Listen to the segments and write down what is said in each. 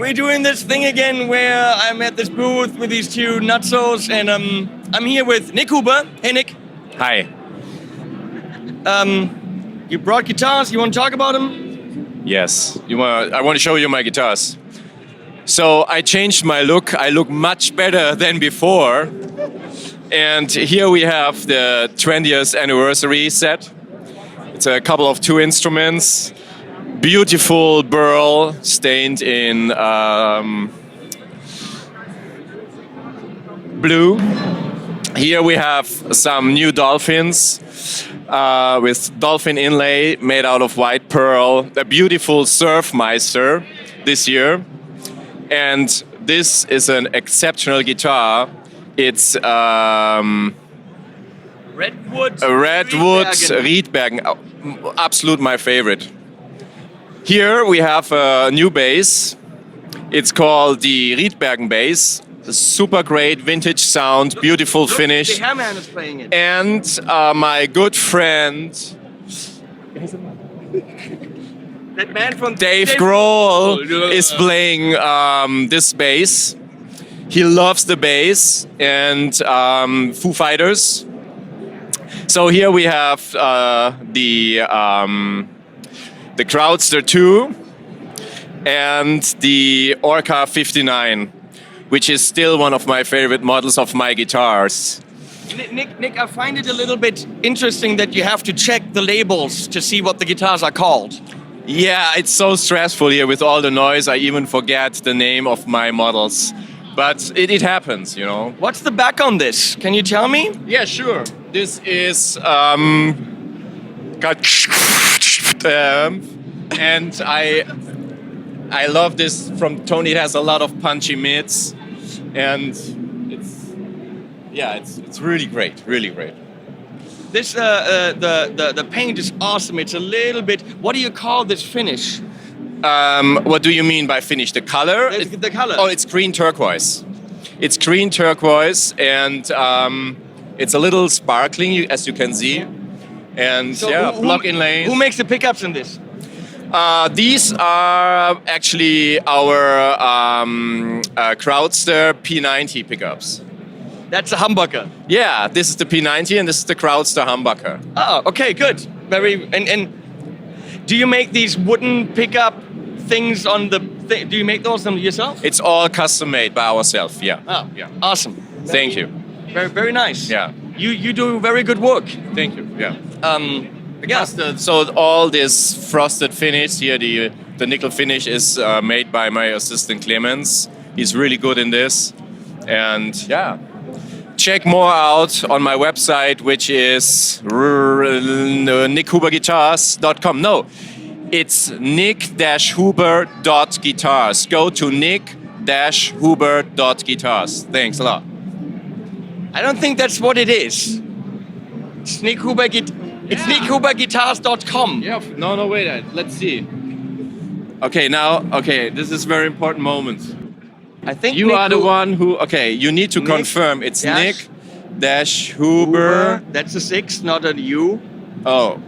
we're doing this thing again where I'm at this booth with these two nutsos, and I'm here with Nik Huber. Hey, Nik. Hi. You brought guitars. You want to talk about them? Yes. I want to show you my guitars. So I changed my look. I look much better than before. And here we have the 20th anniversary set. It's a couple of two instruments. Beautiful burl stained in blue. Here we have some new dolphins with dolphin inlay made out of white pearl. A beautiful Surfmeister this year. And this is an exceptional guitar. It's Redwood. a Redwood Riedbergen. Absolute my favorite. Here we have a new bass. It's called the Riedbergen bass. A super great vintage sound, beautiful finish. The Hairman is playing it. And my good friend That man from Dave Grohl is playing this bass. He loves the bass and Foo Fighters. So here we have the Crowdster 2 and the Orca 59, which is still one of my favorite models of my guitars. Nick, I find it a little bit interesting that you have to check the labels to see what the guitars are called. Yeah, it's so stressful here with all the noise. I even forget the name of my models. But it happens, you know. What's the back on this? Can you tell me? Yeah, sure. This is and I love this from Tony. It has a lot of punchy mids, and it's really great, really great. This the paint is awesome. It's a little bit. What do you call this finish? What do you mean by finish? The color? The color. Oh, it's green turquoise. It's green turquoise, and it's a little sparkling, as you can see. And So block inlays. Who makes the pickups in this? These are actually our Crowdster P90 pickups. That's a humbucker. Yeah, this is the P90 and this is the Crowdster humbucker. Oh, okay, good. Very. And do you make these wooden pickup things on the? Do you make those them yourself? It's all custom made by ourselves. Yeah. Oh, Yeah. awesome. Thank you. Very, very nice. Yeah. You do very good work. Thank you. Yeah. Yeah. So all this frosted finish here, the nickel finish is made by my assistant Clemens. He's really good in this, and yeah. Check more out on my website, which is nikhuberguitars.com. No, it's nick-huber.guitars. Go to nick-huber.guitars. Thanks a lot. I don't think that's what it is. It's Nik Huber It's nickhuberguitars.com. Yeah. No, wait. Let's see. Okay, this is a very important moment. I think You are the one who. Okay, you need to confirm. It's Nick-Huber. That's a 6, not a U. Oh,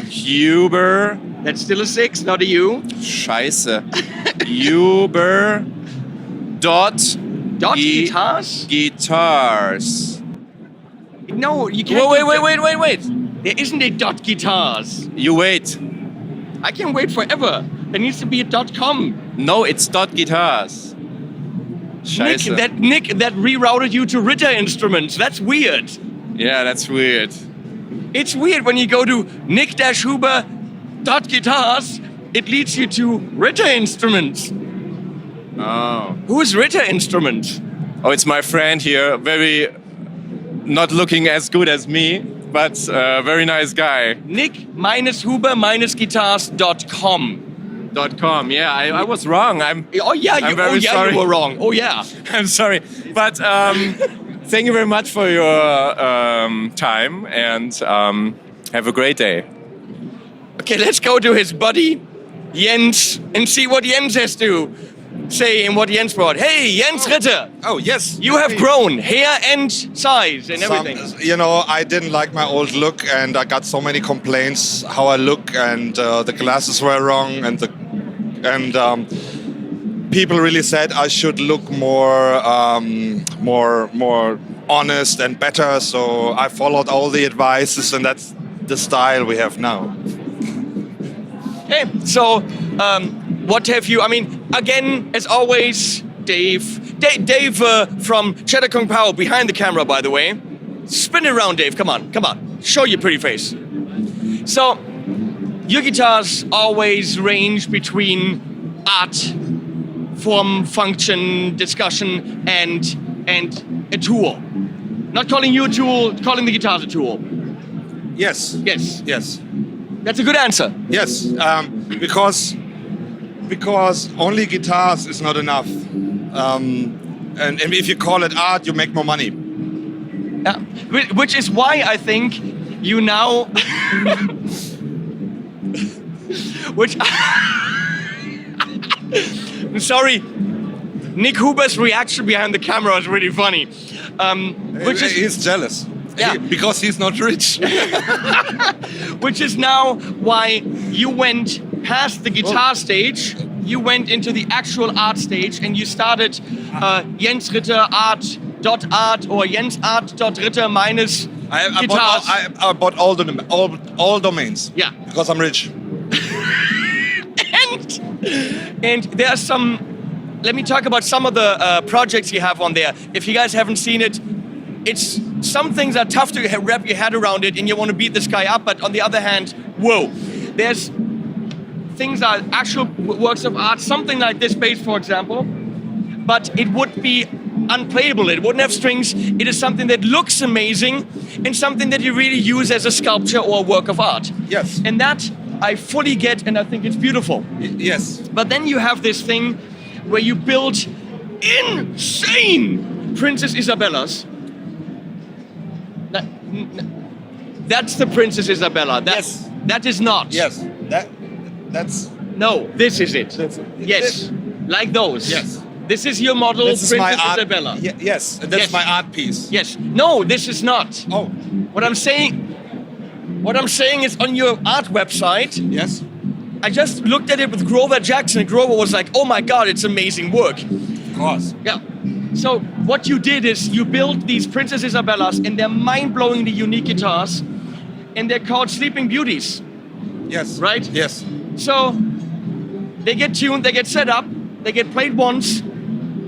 Huber. That's still a 6, not a U. Scheiße. Huber. Dot guitars? Guitars. No, you can't. Wait. There isn't a dot guitars. You wait. I can wait forever. There needs to be a .com. No, it's dot guitars. Scheiße. Nick, that rerouted you to Ritter Instruments. That's weird. Yeah, that's weird. It's weird when you go to nick-huber.guitars, it leads you to Ritter Instruments. Oh. Who is Ritter Instruments? Oh, it's my friend here. Very not looking as good as me, but very nice guy. Nick-huber-guitars.com. .com. Yeah, I was wrong. I'm very sorry. You were wrong. Oh yeah. I'm sorry, but thank you very much for your time, and have a great day. Okay, let's go to his buddy Jens and see what Jens has to say and what Jens brought. Hey, Jens Ritter. Oh, yes. You have grown hair and size and everything. I didn't like my old look, and I got so many complaints how I look, and the glasses were wrong, and people really said I should look more honest and better. So I followed all the advices, and that's the style we have now. Okay, so what have you? I mean, again, as always, Dave from Cheddar Kong Power behind the camera, by the way. Spin it around, Dave. Come on, show your pretty face. So, your guitars always range between art, form, function, discussion, and a tool. Not calling you a tool, calling the guitars a tool. Yes. Yes. Yes. That's a good answer. Yes. Because only guitars is not enough. And if you call it art, you make more money. Yeah. Which is why I think you now... which... I'm sorry. Nick Huber's reaction behind the camera is really funny. He's jealous. Yeah. Because he's not rich. Which is now why you went past the guitar stage, you went into the actual art stage, and you started Jens Ritter art.art or jensart.ritter minus guitars. I bought all domains. Yeah. Because I'm rich. And there are some, let me talk about some of the projects you have on there. If you guys haven't seen it, it's some things are tough to wrap your head around it and you want to beat this guy up, but on the other hand, whoa. There's things that are actual works of art, something like this bass, for example, but it would be unplayable. It wouldn't have strings. It is something that looks amazing and something that you really use as a sculpture or a work of art. Yes. And that I fully get, and I think it's beautiful. Yes. But then you have this thing where you build insane Princess Isabellas. That's the Princess Isabella. Yes. That is not. Yes. That's. No, this is it. That's it. Yes. Like those. Yes. This is your model, This is Princess my art. Isabella. Yes. That's Yes. my art piece. Yes. No, this is not. Oh. What I'm saying is on your art website, Yes. I just looked at it with Grover Jackson, and Grover was like, oh my God, it's amazing work. Of course. Yeah. So what you did is you built these Princess Isabellas, and they're mind-blowingly unique guitars, and they're called Sleeping Beauties, Yes. right? Yes. So they get tuned, they get set up, they get played once,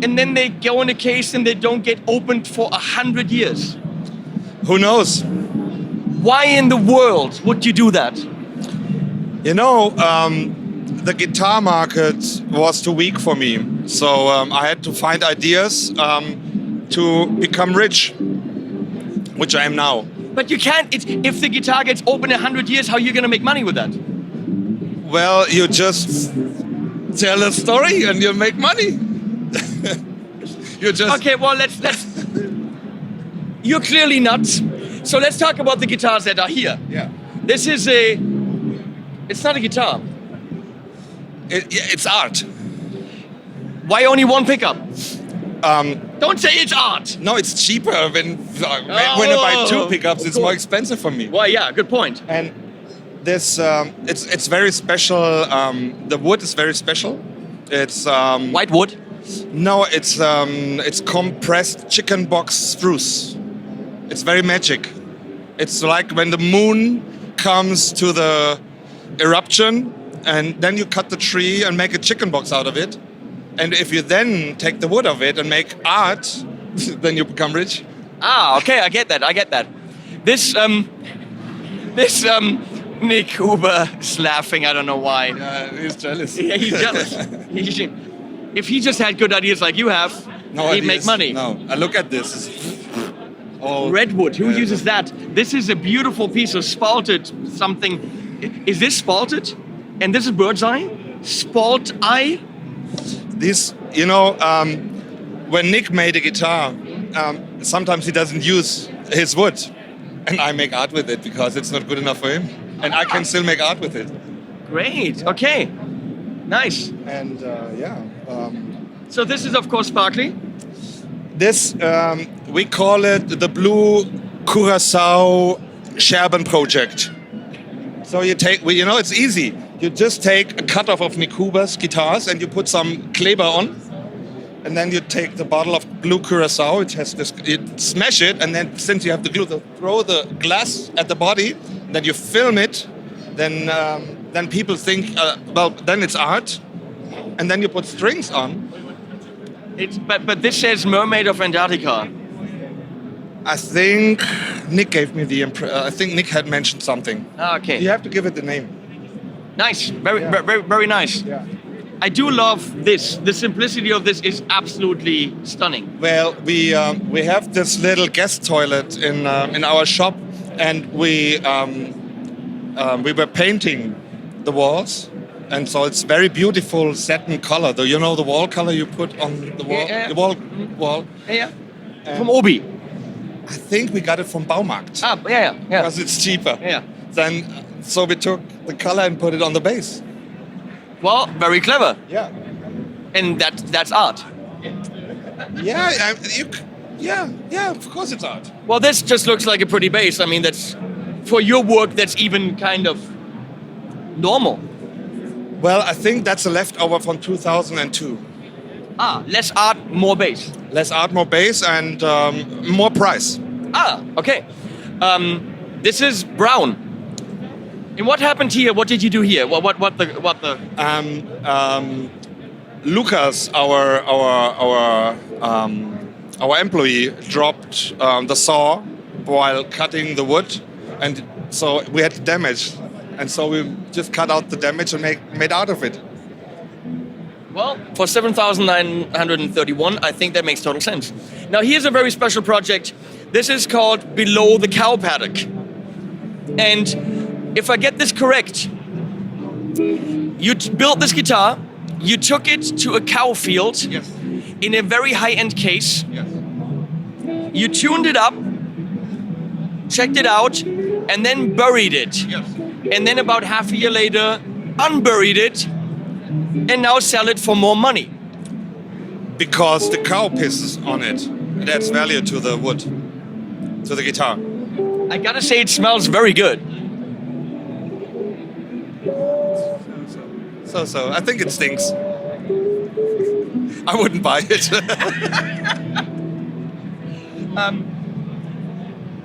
and then they go in a case and they don't get opened for 100 years. Who knows? Why in the world would you do that? You know, the guitar market was too weak for me. So I had to find ideas to become rich, which I am now. But you can't, if the guitar gets open 100 years, how are you going to make money with that? Well, you just tell a story and you make money. You just... Okay, well, let's you're clearly nuts. So let's talk about the guitars that are here. Yeah. This is it's not a guitar. It's art. Why only one pickup? Don't say it's art. No, it's cheaper when I buy two pickups. It's more expensive for me. Why? Yeah, good point. And this, it's very special. The wood is very special. It's White wood. no, it's compressed chicken box spruce. It's very magic. It's like when the moon comes to the eruption, and then you cut the tree and make a chicken box out of it. And if you then take the wood of it and make art, then you become rich. Ah, okay, I get that. This Nick Huber is laughing. I don't know why. He's jealous. Yeah, he's jealous. If he just had good ideas like you have, he'd make money. No, look at this. Oh, Redwood, who uses that? This is a beautiful piece of spalted something. Is this spalted? And this is bird's eye? Spalt eye? This, you know, when Nick made a guitar, sometimes he doesn't use his wood. And I make art with it because it's not good enough for him. And I can still make art with it. Great, okay. Nice. And So this is, of course, sparkly. this, we call it the Blue Curacao Scherben Project. So you take, you know, it's easy. You just take a cutoff of Nik Huber's guitars and you put some Kleber on. And then you take the bottle of blue curacao, it has this, you smash it, and then since you have the glue, throw the glass at the body, then you film it, then people think, well, then it's art, and then you put strings on. But this says Mermaid of Antarctica. I think Nick gave me the I think Nick had mentioned something. Ah, okay. You have to give it the name. Nice, very nice. Yeah. I do love this. The simplicity of this is absolutely stunning. Well, we have this little guest toilet in our shop, and we were painting the walls, and so it's very beautiful satin color. Though you know the wall color you put on the wall, Yeah. the wall. Yeah. From Obi. I think we got it from Baumarkt Ah, yeah. because it's cheaper. Yeah. Then so we took the color and put it on the base. Well, very clever. Yeah. And that's art. Yeah. Yeah. Of course it's art. Well, this just looks like a pretty base. I mean, that's for your work. That's even kind of normal. Well, I think that's a leftover from 2002. Ah, less art, more base. Less art, more bass, and more price. Ah, okay. This is brown. And what happened here? What did you do here? What the? Lucas, our employee, dropped the saw while cutting the wood, and so we had damage, and so we just cut out the damage and made out of it. Well, for 7,931, I think that makes total sense. Now, here's a very special project. This is called Below the Cow Paddock. And if I get this correct, you built this guitar, you took it to a cow field Yes. in a very high-end case, Yes. you tuned it up, checked it out, and then buried it. Yes. And then about half a year later, unburied it, and now sell it for more money. Because the cow pisses on it. It adds value to the wood, to the guitar. I gotta say, it smells very good. So I think it stinks. I wouldn't buy it.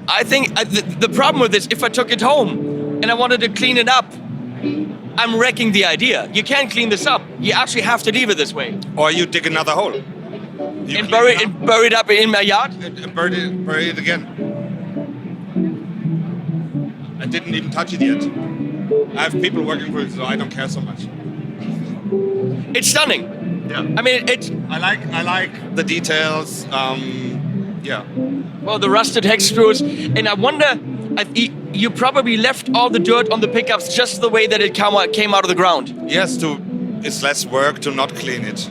I think the problem with this, if I took it home and I wanted to clean it up, I'm wrecking the idea. You can't clean this up. You actually have to leave it this way. Or you dig another hole. You And clean bury it up in my yard? and bury it again. I didn't even touch it yet. I have people working for it, so I don't care so much. It's stunning. Yeah. I mean, it's I like the details. Yeah. well, the rusted hex screws, and I wonder, you probably left all the dirt on the pickups just the way that it came out of the ground. Yes, it's less work to not clean it.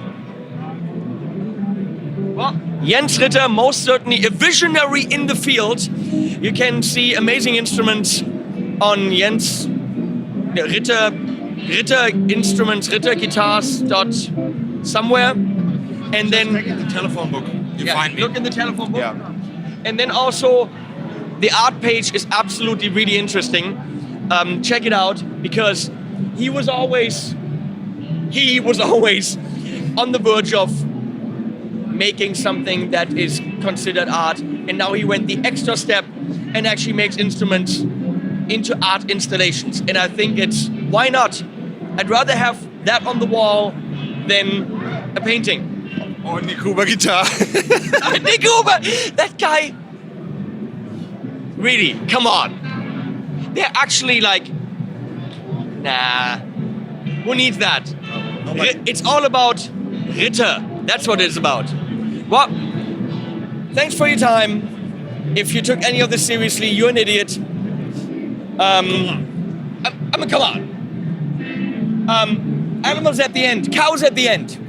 Well, Jens Ritter, most certainly a visionary in the field. You can see amazing instruments on Jens Ritter Instruments, Ritter Guitars dot somewhere, and then Take the telephone book. You find me. look in the telephone book. Yeah. And then also, the art page is absolutely really interesting. Check it out, because he was always on the verge of making something that is considered art, and now he went the extra step and actually makes instruments into art installations. And I think why not? I'd rather have that on the wall than a painting. Or Nik Huber guitar. Nik Huber, that guy. Really, come on. They're actually like, nah. Who needs that? It's all about Ritter. That's what it's about. Well, thanks for your time. If you took any of this seriously, you're an idiot. Come on. Animals at the end, cows at the end.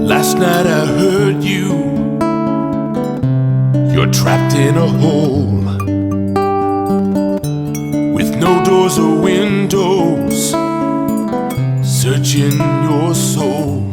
Last night I heard you. You're trapped in a hole with no doors or windows, searching your soul.